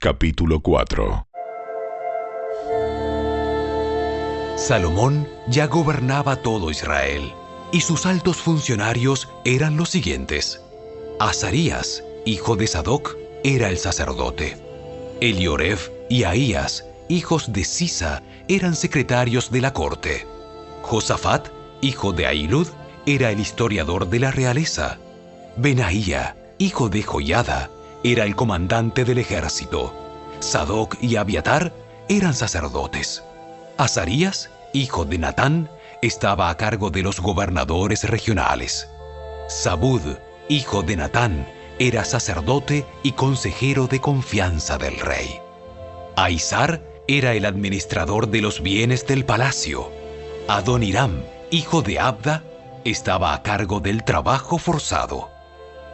Capítulo 4. Salomón ya gobernaba todo Israel, y sus altos funcionarios eran los siguientes. Azarías, hijo de Sadoc, era el sacerdote. Elioref y Ahías, hijos de Sisa, eran secretarios de la corte. Josafat, hijo de Ahilud, era el historiador de la realeza. Benaía, hijo de Joiada, era el comandante del ejército. Sadoc y Abiatar eran sacerdotes. Azarías, hijo de Natán, estaba a cargo de los gobernadores regionales. Zabud, hijo de Natán, era sacerdote y consejero de confianza del rey. Aizar era el administrador de los bienes del palacio. Adoniram, hijo de Abda, estaba a cargo del trabajo forzado.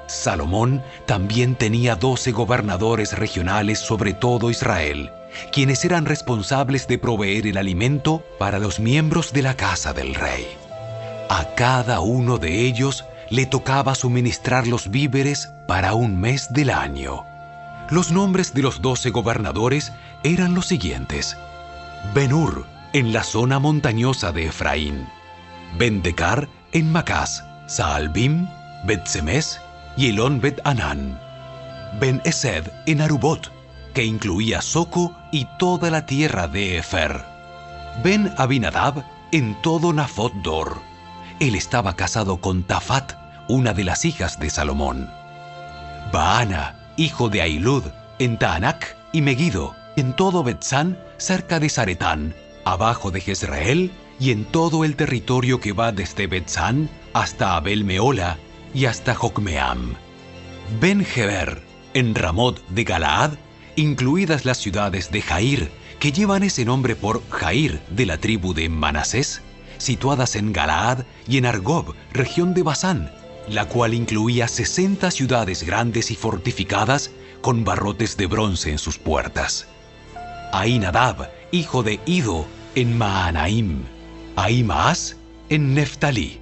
Salomón también tenía 12 gobernadores regionales sobre todo Israel, quienes eran responsables de proveer el alimento para los miembros de la casa del rey. A cada uno de ellos le tocaba suministrar los víveres para un mes del año. Los nombres de los 12 gobernadores eran los siguientes: Ben-Hur, en la zona montañosa de Efraín; Ben-Decar, en Macás; Saalbim, Bet-Semes y Elón Bet-Anán; Ben-Esed, en Arubot, que incluía Soco y toda la tierra de Efer; Ben-Abinadab, en todo Nafot Dor. Él estaba casado con Tafat, una de las hijas de Salomón. Baana, hijo de Ahilud, en Taanac y Megiddo, en todo Betsán, cerca de Zaretán, abajo de Jezreel, y en todo el territorio que va desde Betsán hasta Abel Meola y hasta Jocmeam. Ben-Geber, en Ramot de Galaad, incluidas las ciudades de Jair, que llevan ese nombre por Jair de la tribu de Manasés, situadas en Galaad, y en Argob, región de Basán, la cual incluía 60 ciudades grandes y fortificadas con barrotes de bronce en sus puertas. Ahinadab, hijo de Ido, en Maanaim; Ahimaas, en Neftalí.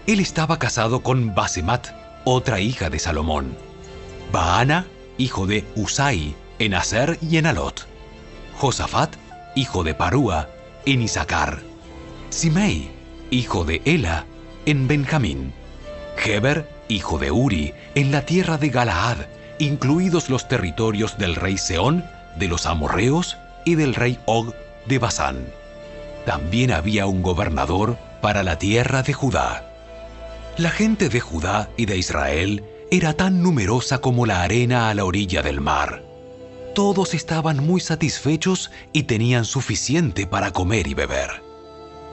Él estaba casado con Basemat, otra hija de Salomón. Baana, hijo de Usai, en Aser y en Alot. Josafat, hijo de Parúa, en Isacar. Simei, hijo de Ela, en Benjamín. Geber, hijo de Uri, en la tierra de Galaad, incluidos los territorios del rey Seón, de los amorreos y del rey Og de Basán. También había un gobernador para la tierra de Judá. La gente de Judá y de Israel era tan numerosa como la arena a la orilla del mar. Todos estaban muy satisfechos y tenían suficiente para comer y beber.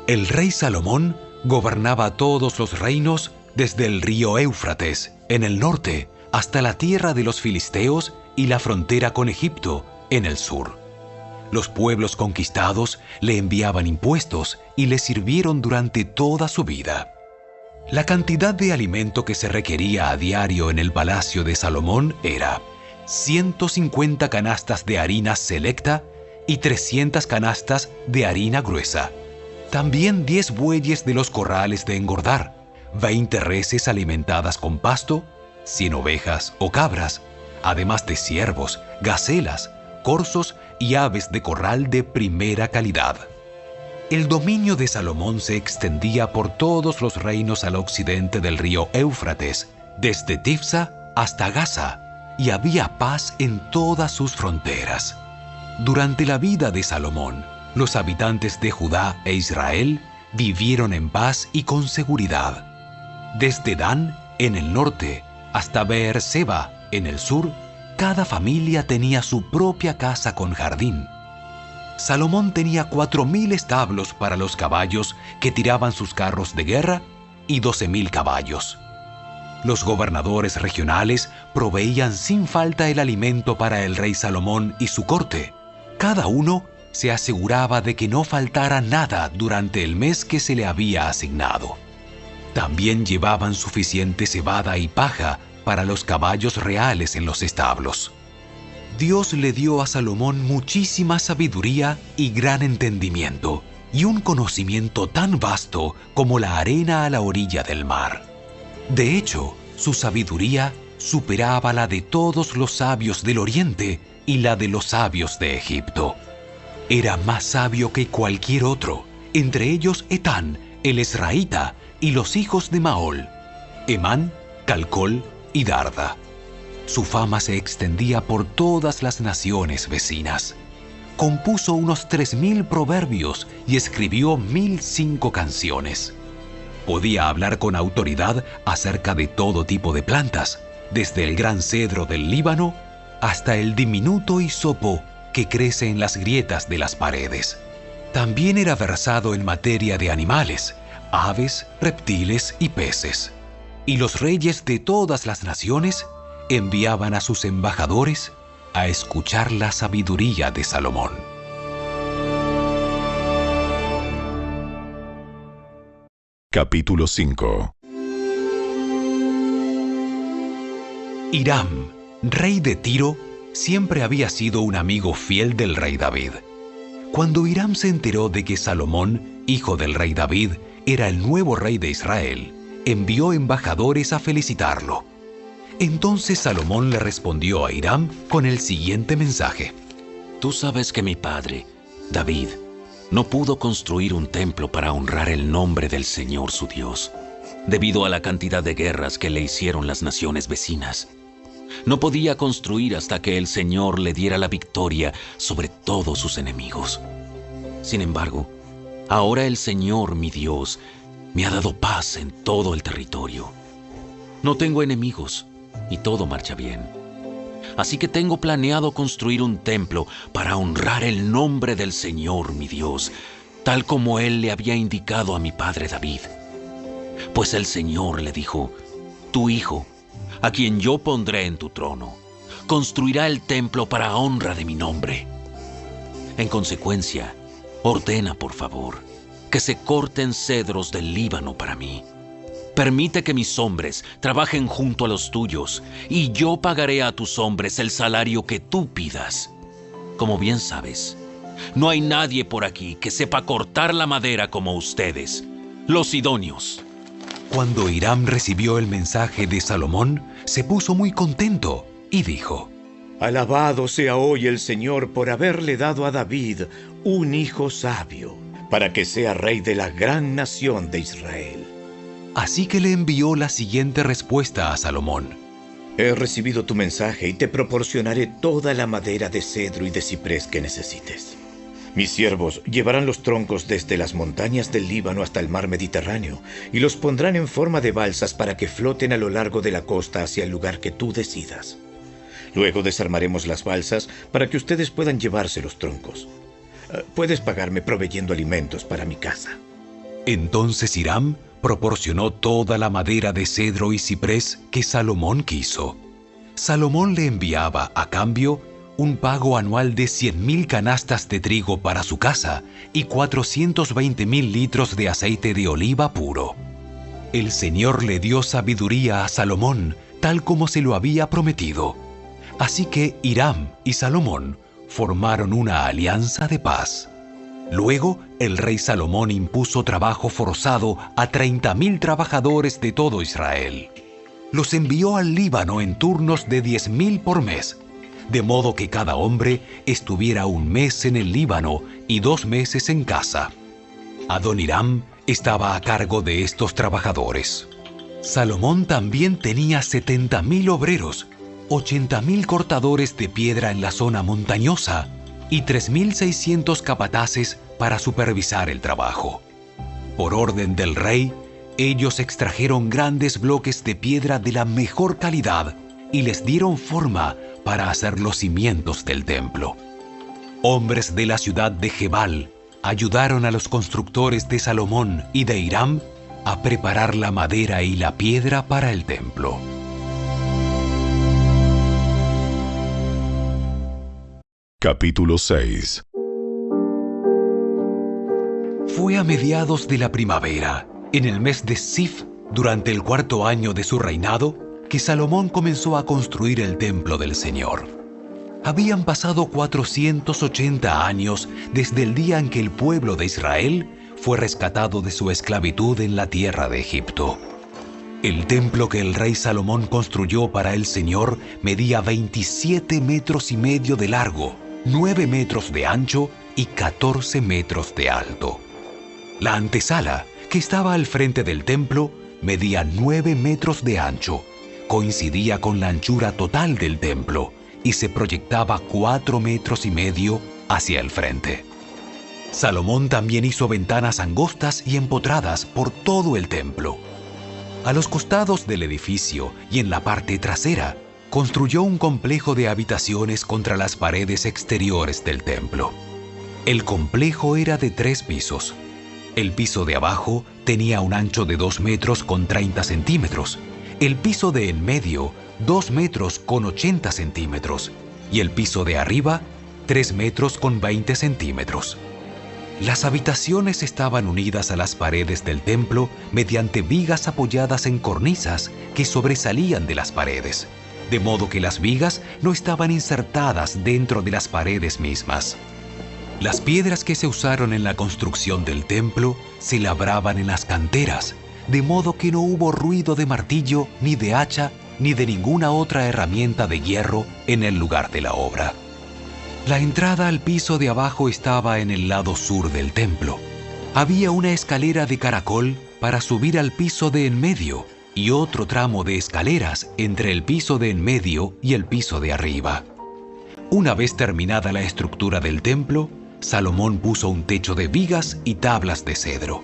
El rey Salomón gobernaba todos los reinos desde el río Éufrates, en el norte, hasta la tierra de los filisteos y la frontera con Egipto, en el sur. Los pueblos conquistados le enviaban impuestos y le sirvieron durante toda su vida. La cantidad de alimento que se requería a diario en el palacio de Salomón era 150 canastas de harina selecta y 300 canastas de harina gruesa. También 10 bueyes de los corrales de engordar, 20 reses alimentadas con pasto, 100 ovejas o cabras, además de ciervos, gacelas, corzos y aves de corral de primera calidad. El dominio de Salomón se extendía por todos los reinos al occidente del río Éufrates, desde Tifsa hasta Gaza, y había paz en todas sus fronteras. Durante la vida de Salomón, los habitantes de Judá e Israel vivieron en paz y con seguridad. Desde Dan, en el norte, hasta Beerseba, en el sur, cada familia tenía su propia casa con jardín. Salomón tenía 4.000 establos para los caballos que tiraban sus carros de guerra y 12.000 caballos. Los gobernadores regionales proveían sin falta el alimento para el rey Salomón y su corte. Cada uno se aseguraba de que no faltara nada durante el mes que se le había asignado. También llevaban suficiente cebada y paja para los caballos reales en los establos. Dios le dio a Salomón muchísima sabiduría y gran entendimiento, y un conocimiento tan vasto como la arena a la orilla del mar. De hecho, su sabiduría superaba la de todos los sabios del Oriente y la de los sabios de Egipto. Era más sabio que cualquier otro, entre ellos Etán, el Ezraíta, y los hijos de Mahol, Emán, Calcol y Darda. Su fama se extendía por todas las naciones vecinas. Compuso unos 3000 proverbios y escribió 1005 canciones. Podía hablar con autoridad acerca de todo tipo de plantas, desde el gran cedro del Líbano hasta el diminuto hisopo que crece en las grietas de las paredes. También era versado en materia de animales, aves, reptiles y peces. Y los reyes de todas las naciones enviaban a sus embajadores a escuchar la sabiduría de Salomón. Capítulo 5. Hiram, rey de Tiro, siempre había sido un amigo fiel del rey David. Cuando Hiram se enteró de que Salomón, hijo del rey David, era el nuevo rey de Israel, envió embajadores a felicitarlo. Entonces Salomón le respondió a Hiram con el siguiente mensaje: Tú sabes que mi padre, David, no pudo construir un templo para honrar el nombre del Señor su Dios, debido a la cantidad de guerras que le hicieron las naciones vecinas. No podía construir hasta que el Señor le diera la victoria sobre todos sus enemigos. Sin embargo, ahora el Señor, mi Dios, me ha dado paz en todo el territorio. No tengo enemigos y todo marcha bien. Así que tengo planeado construir un templo para honrar el nombre del Señor, mi Dios, tal como Él le había indicado a mi padre David. Pues el Señor le dijo: tu hijo, a quien yo pondré en tu trono, construirá el templo para honra de mi nombre. En consecuencia, ordena, por favor, que se corten cedros del Líbano para mí. Permite que mis hombres trabajen junto a los tuyos, y yo pagaré a tus hombres el salario que tú pidas. Como bien sabes, no hay nadie por aquí que sepa cortar la madera como ustedes, los sidonios. Cuando Hiram recibió el mensaje de Salomón, se puso muy contento y dijo: Alabado sea hoy el Señor por haberle dado a David un hijo sabio, para que sea rey de la gran nación de Israel. Así que le envió la siguiente respuesta a Salomón: He recibido tu mensaje y te proporcionaré toda la madera de cedro y de ciprés que necesites. Mis siervos llevarán los troncos desde las montañas del Líbano hasta el mar Mediterráneo y los pondrán en forma de balsas para que floten a lo largo de la costa hacia el lugar que tú decidas. Luego desarmaremos las balsas para que ustedes puedan llevarse los troncos. Puedes pagarme proveyendo alimentos para mi casa. Entonces Hiram proporcionó toda la madera de cedro y ciprés que Salomón quiso. Salomón le enviaba a cambio un pago anual de 100,000 canastas de trigo para su casa y 420,000 litros de aceite de oliva puro. El Señor le dio sabiduría a Salomón, tal como se lo había prometido. Así que Hiram y Salomón formaron una alianza de paz. Luego, el rey Salomón impuso trabajo forzado a 30,000 trabajadores de todo Israel. Los envió al Líbano en turnos de 10,000 por mes, de modo que cada hombre estuviera un mes en el Líbano y 2 meses en casa. Adoniram estaba a cargo de estos trabajadores. Salomón también tenía 70,000 obreros, 80,000 cortadores de piedra en la zona montañosa y 3,600 capataces para supervisar el trabajo. Por orden del rey, ellos extrajeron grandes bloques de piedra de la mejor calidad y les dieron forma para hacer los cimientos del templo. Hombres de la ciudad de Gebal ayudaron a los constructores de Salomón y de Hiram a preparar la madera y la piedra para el templo. Capítulo 6. Fue a mediados de la primavera, en el mes de Sif, durante el 4º año de su reinado, que Salomón comenzó a construir el templo del Señor. Habían pasado 480 años desde el día en que el pueblo de Israel fue rescatado de su esclavitud en la tierra de Egipto. El templo que el rey Salomón construyó para el Señor medía 27 metros y medio de largo, 9 metros de ancho y 14 metros de alto. La antesala, que estaba al frente del templo, medía 9 metros de ancho, coincidía con la anchura total del templo y se proyectaba 4 metros y medio hacia el frente. Salomón también hizo ventanas angostas y empotradas por todo el templo. A los costados del edificio y en la parte trasera, construyó un complejo de habitaciones contra las paredes exteriores del templo. El complejo era de 3 pisos. El piso de abajo tenía un ancho de 2 metros con 30 centímetros, el piso de en medio 2 metros con 80 centímetros y el piso de arriba 3 metros con 20 centímetros. Las habitaciones estaban unidas a las paredes del templo mediante vigas apoyadas en cornisas que sobresalían de las paredes, de modo que las vigas no estaban insertadas dentro de las paredes mismas. Las piedras que se usaron en la construcción del templo se labraban en las canteras, de modo que no hubo ruido de martillo, ni de hacha, ni de ninguna otra herramienta de hierro en el lugar de la obra. La entrada al piso de abajo estaba en el lado sur del templo. Había una escalera de caracol para subir al piso de en medio y otro tramo de escaleras entre el piso de en medio y el piso de arriba. Una vez terminada la estructura del templo, Salomón puso un techo de vigas y tablas de cedro.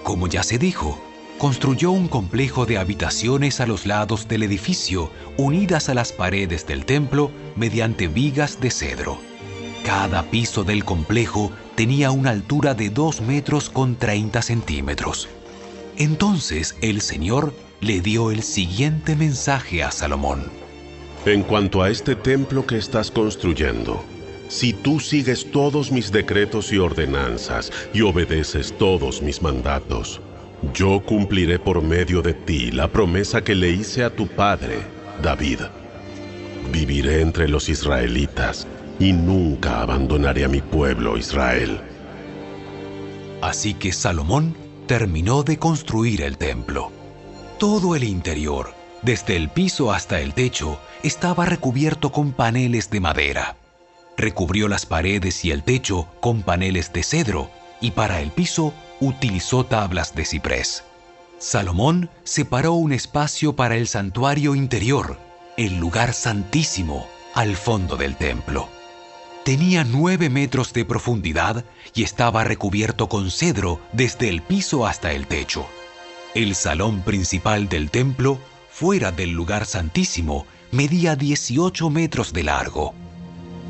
Como ya se dijo, construyó un complejo de habitaciones a los lados del edificio, unidas a las paredes del templo mediante vigas de cedro. Cada piso del complejo tenía una altura de 2 metros con 30 centímetros. Entonces el Señor le dio el siguiente mensaje a Salomón. En cuanto a este templo que estás construyendo, si tú sigues todos mis decretos y ordenanzas y obedeces todos mis mandatos, yo cumpliré por medio de ti la promesa que le hice a tu padre, David. Viviré entre los israelitas y nunca abandonaré a mi pueblo Israel. Así que Salomón terminó de construir el templo. Todo el interior, desde el piso hasta el techo, estaba recubierto con paneles de madera. Recubrió las paredes y el techo con paneles de cedro y para el piso utilizó tablas de ciprés. Salomón separó un espacio para el santuario interior, el lugar santísimo, al fondo del templo. Tenía 9 metros de profundidad y estaba recubierto con cedro desde el piso hasta el techo. El salón principal del templo, fuera del lugar santísimo, medía 18 metros de largo.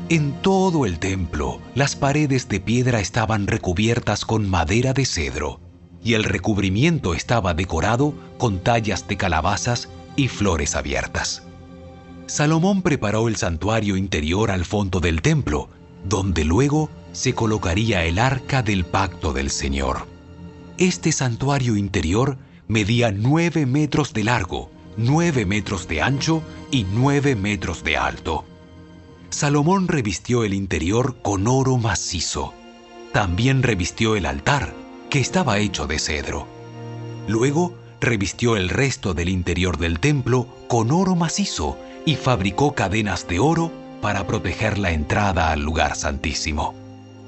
En todo el templo, las paredes de piedra estaban recubiertas con madera de cedro, y el recubrimiento estaba decorado con tallas de calabazas y flores abiertas. Salomón preparó el santuario interior al fondo del templo, donde luego se colocaría el arca del pacto del Señor. Este santuario interior medía 9 metros de largo, 9 metros de ancho y 9 metros de alto. Salomón revistió el interior con oro macizo. También revistió el altar, que estaba hecho de cedro. Luego revistió el resto del interior del templo con oro macizo y fabricó cadenas de oro para proteger la entrada al lugar santísimo.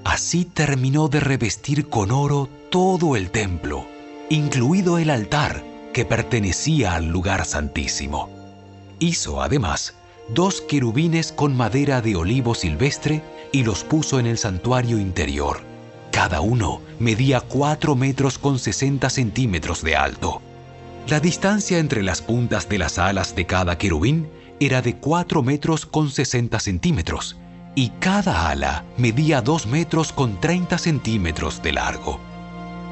Así terminó de revestir con oro todo el templo, incluido el altar que pertenecía al lugar santísimo. Hizo además 2 querubines con madera de olivo silvestre y los puso en el santuario interior. Cada uno medía 4 metros con 60 centímetros de alto. La distancia entre las puntas de las alas de cada querubín era de 4 metros con 60 centímetros y cada ala medía 2 metros con 30 centímetros de largo.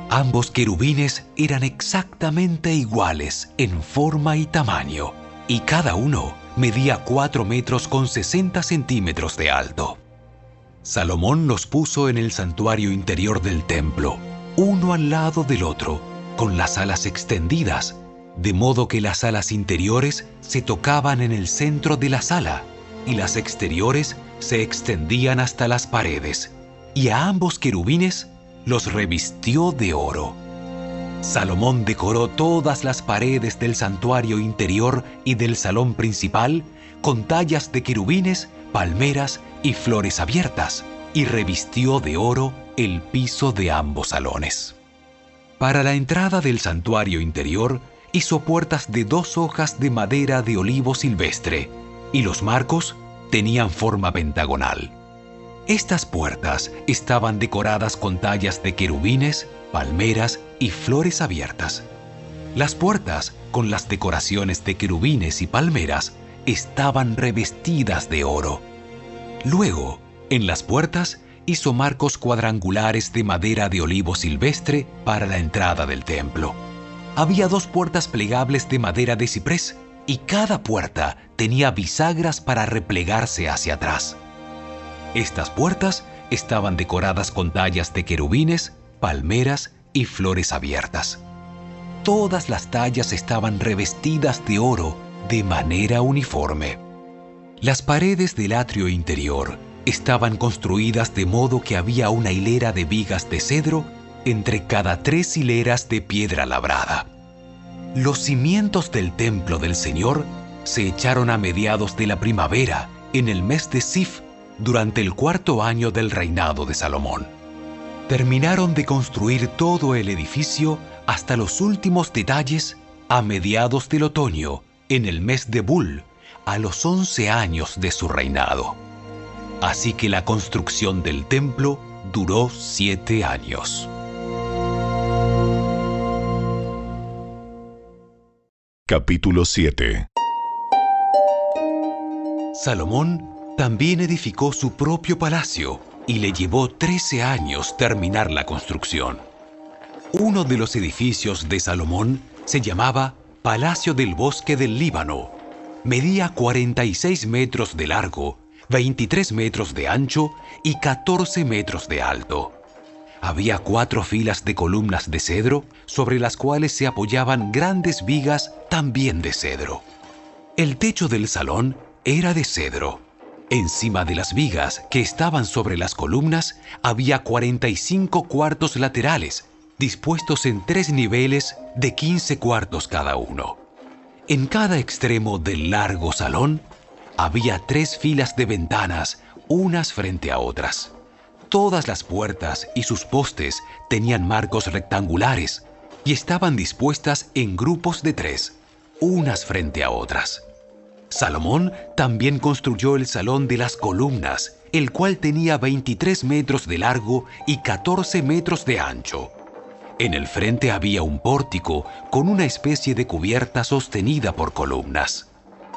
Ambos querubines eran exactamente iguales en forma y tamaño y cada uno medía 4 metros con 60 centímetros de alto. Salomón los puso en el santuario interior del templo, uno al lado del otro, con las alas extendidas, de modo que las alas interiores se tocaban en el centro de la sala y las exteriores se extendían hasta las paredes, y a ambos querubines los revistió de oro. Salomón decoró todas las paredes del santuario interior y del salón principal con tallas de querubines, palmeras y flores abiertas, y revistió de oro el piso de ambos salones. Para la entrada del santuario interior hizo puertas de 2 hojas de madera de olivo silvestre, y los marcos tenían forma pentagonal. Estas puertas estaban decoradas con tallas de querubines, palmeras y flores abiertas. Las puertas, con las decoraciones de querubines y palmeras, estaban revestidas de oro. Luego, en las puertas, hizo marcos cuadrangulares de madera de olivo silvestre para la entrada del templo. Había 2 puertas plegables de madera de ciprés, y cada puerta tenía bisagras para replegarse hacia atrás. Estas puertas estaban decoradas con tallas de querubines, palmeras y flores abiertas. Todas las tallas estaban revestidas de oro de manera uniforme. Las paredes del atrio interior estaban construidas de modo que había una hilera de vigas de cedro entre cada 3 hileras de piedra labrada. Los cimientos del templo del Señor se echaron a mediados de la primavera, en el mes de Sif, durante el 4º año del reinado de Salomón. Terminaron de construir todo el edificio hasta los últimos detalles a mediados del otoño, en el mes de Bul, a los 11 años de su reinado. Así que la construcción del templo duró 7 años. Capítulo 7. Salomón también edificó su propio palacio y le llevó 13 años terminar la construcción. Uno de los edificios de Salomón se llamaba Palacio del Bosque del Líbano. Medía 46 metros de largo, 23 metros de ancho y 14 metros de alto. Había 4 filas de columnas de cedro sobre las cuales se apoyaban grandes vigas también de cedro. El techo del salón era de cedro. Encima de las vigas que estaban sobre las columnas había 45 cuartos laterales, dispuestos en 3 niveles de 15 cuartos cada uno. En cada extremo del largo salón había 3 filas de ventanas, unas frente a otras. Todas las puertas y sus postes tenían marcos rectangulares y estaban dispuestas en grupos de 3, unas frente a otras. Salomón también construyó el Salón de las Columnas, el cual tenía 23 metros de largo y 14 metros de ancho. En el frente había un pórtico con una especie de cubierta sostenida por columnas.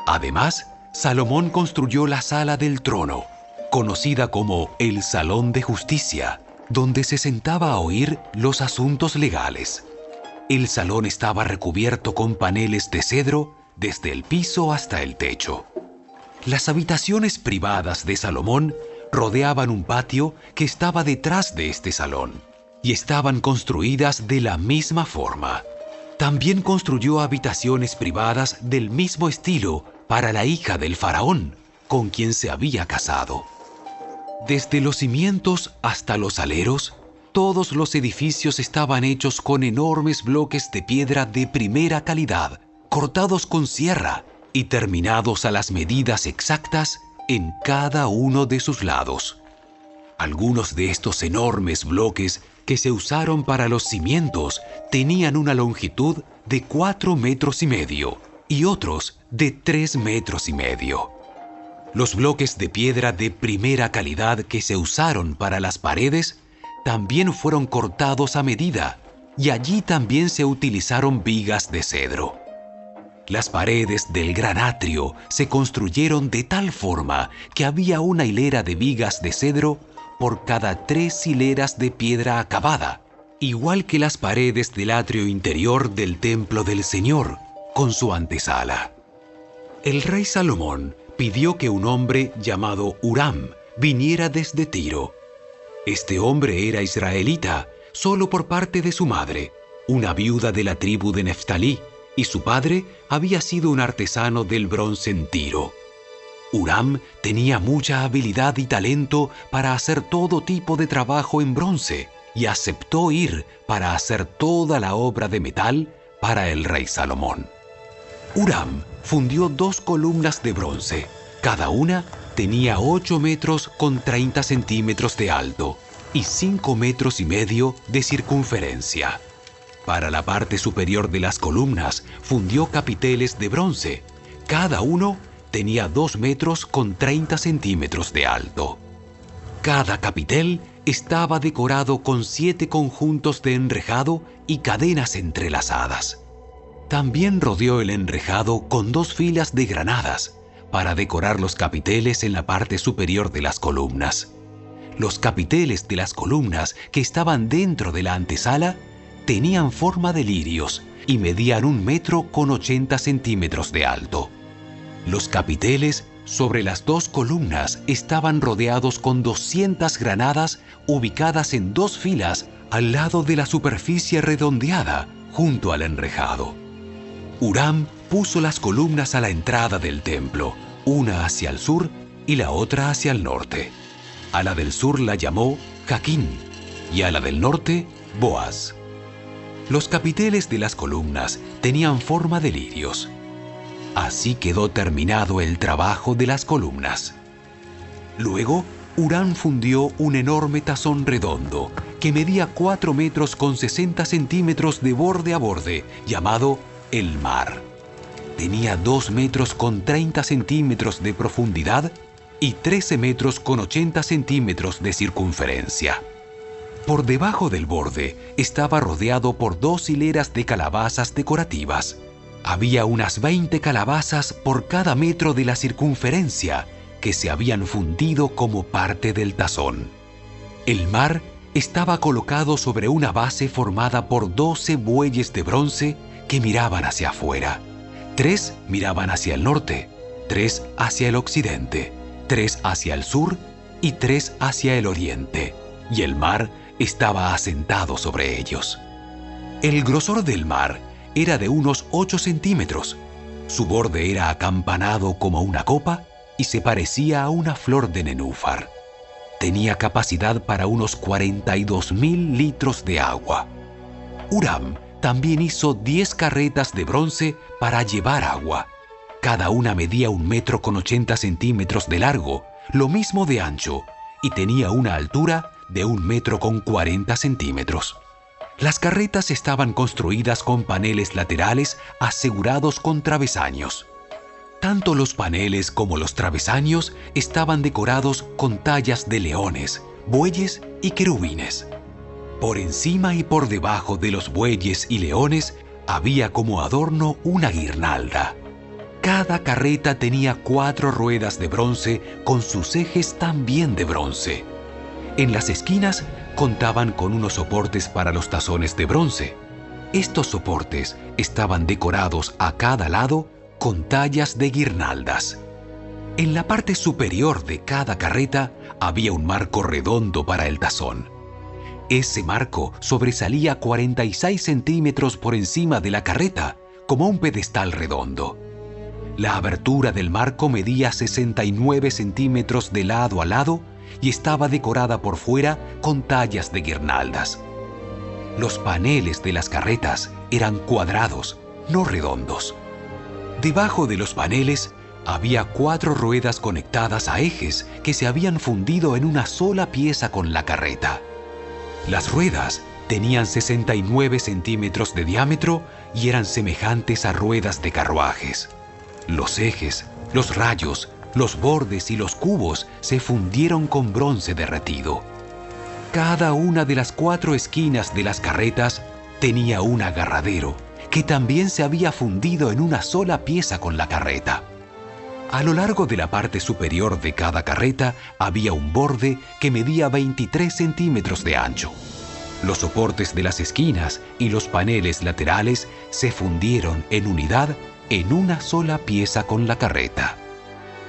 Además, Salomón construyó la Sala del Trono, conocida como el Salón de Justicia, donde se sentaba a oír los asuntos legales. El salón estaba recubierto con paneles de cedro desde el piso hasta el techo. Las habitaciones privadas de Salomón rodeaban un patio que estaba detrás de este salón y estaban construidas de la misma forma. También construyó habitaciones privadas del mismo estilo para la hija del faraón, con quien se había casado. Desde los cimientos hasta los aleros, todos los edificios estaban hechos con enormes bloques de piedra de primera calidad, cortados con sierra y terminados a las medidas exactas en cada uno de sus lados. Algunos de estos enormes bloques que se usaron para los cimientos tenían una longitud de 4,5 metros y otros de 3,5 metros. Los bloques de piedra de primera calidad que se usaron para las paredes también fueron cortados a medida, y allí también se utilizaron vigas de cedro. Las paredes del gran atrio se construyeron de tal forma que había una hilera de vigas de cedro por cada 3 hileras de piedra acabada, igual que las paredes del atrio interior del templo del Señor, con su antesala. El rey Salomón pidió que un hombre llamado Huram viniera desde Tiro. Este hombre era israelita, solo por parte de su madre, una viuda de la tribu de Neftalí, y su padre había sido un artesano del bronce en Tiro. Huram tenía mucha habilidad y talento para hacer todo tipo de trabajo en bronce, y aceptó ir para hacer toda la obra de metal para el rey Salomón. Huram fundió 2 columnas de bronce. Cada una tenía 8 metros con 30 centímetros de alto y 5 metros y medio de circunferencia. Para la parte superior de las columnas fundió capiteles de bronce. Cada uno tenía 2 metros con 30 centímetros de alto. Cada capitel estaba decorado con 7 conjuntos de enrejado y cadenas entrelazadas. También rodeó el enrejado con 2 filas de granadas para decorar los capiteles en la parte superior de las columnas. Los capiteles de las columnas que estaban dentro de la antesala tenían forma de lirios y medían 1 metro con 80 centímetros de alto. Los capiteles sobre las 2 columnas estaban rodeados con 200 granadas ubicadas en 2 filas al lado de la superficie redondeada junto al enrejado. Huram puso las columnas a la entrada del templo, una hacia el sur y la otra hacia el norte. A la del sur la llamó Jaquín y a la del norte Boaz. Los capiteles de las columnas tenían forma de lirios. Así quedó terminado el trabajo de las columnas. Luego, Huram fundió un enorme tazón redondo que medía 4 metros con 60 centímetros de borde a borde, llamado el mar. Tenía 2 metros con 30 centímetros de profundidad y 13 metros con 80 centímetros de circunferencia. Por debajo del borde estaba rodeado por 2 hileras de calabazas decorativas. Había unas 20 calabazas por cada metro de la circunferencia que se habían fundido como parte del tazón. El mar estaba colocado sobre una base formada por 12 bueyes de bronce que miraban hacia afuera. 3 miraban hacia el norte, 3 hacia el occidente, 3 hacia el sur y 3 hacia el oriente, y el mar estaba asentado sobre ellos. El grosor del mar era de unos 8 centímetros. Su borde era acampanado como una copa y se parecía a una flor de nenúfar. Tenía capacidad para unos 42.000 litros de agua. Huram también hizo 10 carretas de bronce para llevar agua. Cada una medía 1 metro con 80 centímetros de largo, lo mismo de ancho, y tenía una altura de 1 metro con 40 centímetros. Las carretas estaban construidas con paneles laterales asegurados con travesaños. Tanto los paneles como los travesaños estaban decorados con tallas de leones, bueyes y querubines. Por encima y por debajo de los bueyes y leones había como adorno una guirnalda. Cada carreta tenía 4 ruedas de bronce con sus ejes también de bronce. En las esquinas contaban con unos soportes para los tazones de bronce. Estos soportes estaban decorados a cada lado con tallas de guirnaldas. En la parte superior de cada carreta había un marco redondo para el tazón. Ese marco sobresalía 46 centímetros por encima de la carreta, como un pedestal redondo. La abertura del marco medía 69 centímetros de lado a lado y estaba decorada por fuera con tallas de guirnaldas. Los paneles de las carretas eran cuadrados, no redondos. Debajo de los paneles había 4 ruedas conectadas a ejes que se habían fundido en una sola pieza con la carreta. Las ruedas tenían 69 centímetros de diámetro y eran semejantes a ruedas de carruajes. Los ejes, los rayos, los bordes y los cubos se fundieron con bronce derretido. Cada una de las 4 esquinas de las carretas tenía un agarradero que también se había fundido en una sola pieza con la carreta. A lo largo de la parte superior de cada carreta había un borde que medía 23 centímetros de ancho. Los soportes de las esquinas y los paneles laterales se fundieron en unidad en una sola pieza con la carreta.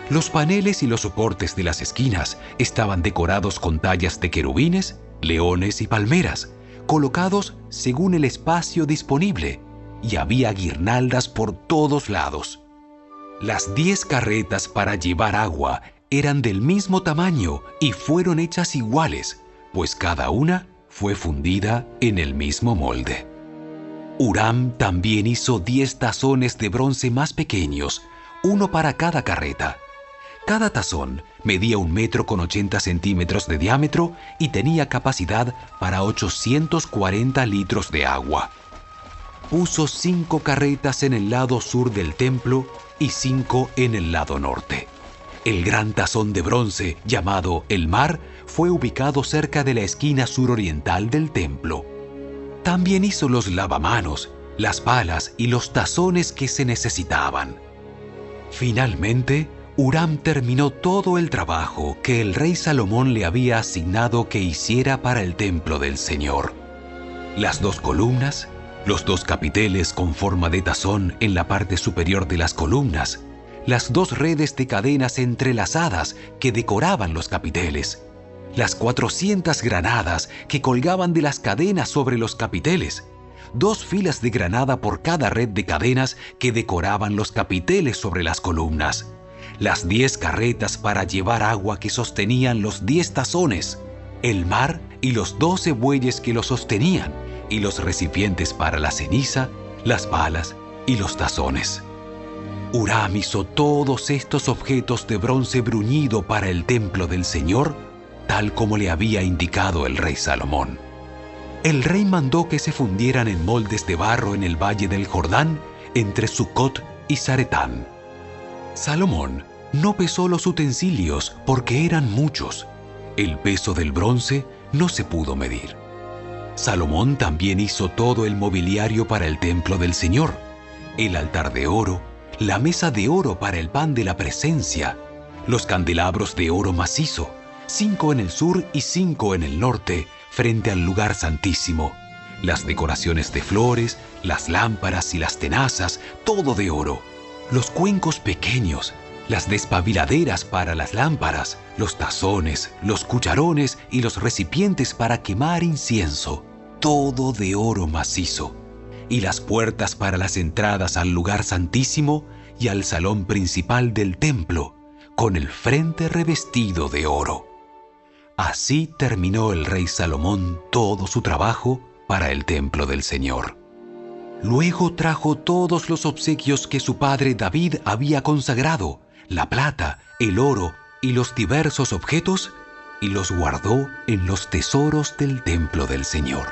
Los paneles y los soportes de las esquinas estaban decorados con tallas de querubines, leones y palmeras, colocados según el espacio disponible, y había guirnaldas por todos lados. Las 10 carretas para llevar agua eran del mismo tamaño y fueron hechas iguales, pues cada una fue fundida en el mismo molde. Huram también hizo 10 tazones de bronce más pequeños, uno para cada carreta. Cada tazón medía 1,80 m de diámetro y tenía capacidad para 840 litros de agua. Puso 5 carretas en el lado sur del templo y 5 en el lado norte. El gran tazón de bronce, llamado el Mar, fue ubicado cerca de la esquina suroriental del templo. También hizo los lavamanos, las palas y los tazones que se necesitaban. Finalmente, Huram terminó todo el trabajo que el rey Salomón le había asignado que hiciera para el templo del Señor. Las 2 columnas, los 2 capiteles con forma de tazón en la parte superior de las columnas, las 2 redes de cadenas entrelazadas que decoraban los capiteles, las 400 granadas que colgaban de las cadenas sobre los capiteles, 2 filas de granada por cada red de cadenas que decoraban los capiteles sobre las columnas, las 10 carretas para llevar agua que sostenían los 10 tazones, el mar y los 12 bueyes que lo sostenían, y los recipientes para la ceniza, las palas y los tazones. Huram hizo todos estos objetos de bronce bruñido para el templo del Señor, tal como le había indicado el rey Salomón. El rey mandó que se fundieran en moldes de barro en el valle del Jordán, entre Sucot y Zaretán. Salomón no pesó los utensilios porque eran muchos. El peso del bronce no se pudo medir. Salomón también hizo todo el mobiliario para el templo del Señor: el altar de oro, la mesa de oro para el pan de la presencia, los candelabros de oro macizo, 5 en el sur y 5 en el norte, frente al lugar santísimo, las decoraciones de flores, las lámparas y las tenazas, todo de oro, los cuencos pequeños, las despabiladeras para las lámparas, los tazones, los cucharones y los recipientes para quemar incienso, todo de oro macizo, y las puertas para las entradas al lugar santísimo y al salón principal del templo, con el frente revestido de oro. Así terminó el rey Salomón todo su trabajo para el templo del Señor. Luego trajo todos los obsequios que su padre David había consagrado, la plata, el oro y los diversos objetos, y los guardó en los tesoros del templo del Señor.